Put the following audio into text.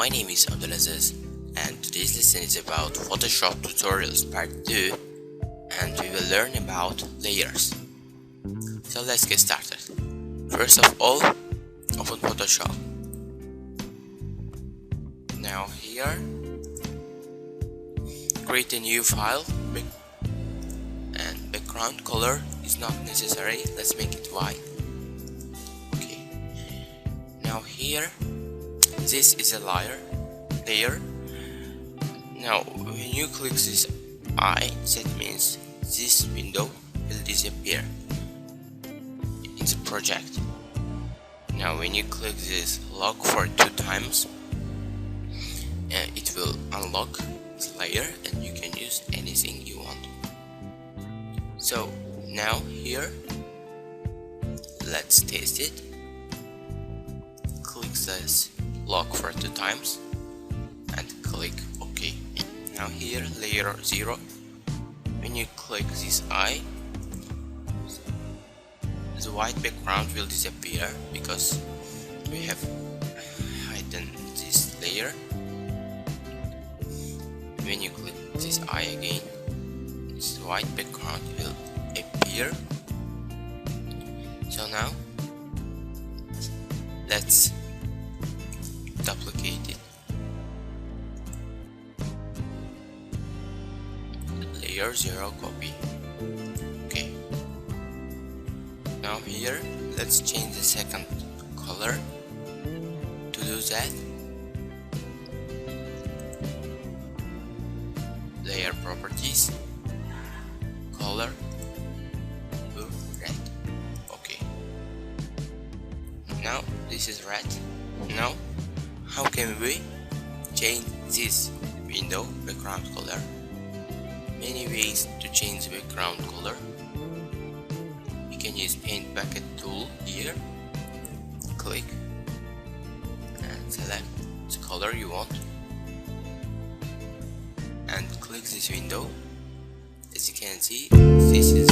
my name is Abdulaziz and today's lesson is about Photoshop tutorials part 2 and we will learn about layers. So let's get started. First of all, open Photoshop. Now here, create a new file and background color is not necessary, let's make it white. Okay, now here this is a layer. Now when you click this eye, that means this window will disappear in the project. Now when you click this lock for 2 times, it will unlock this layer and you can use anything you want. So now here, let's test it. Click this lock for 2 times and click OK. Now here, layer 0, when you click this eye, the white background will disappear because we have hidden this layer. When you click this eye again, this white background will appear. So now let's duplicate it. Layer 0, copy. Okay. Now here, let's change the second color. To do that, layer properties, color, blue, red. Okay. Now this is red. Now how can we change this window background color? Many ways to change the background color. You can use paint bucket tool here. Click and select the color you want and click this window. As you can see, this is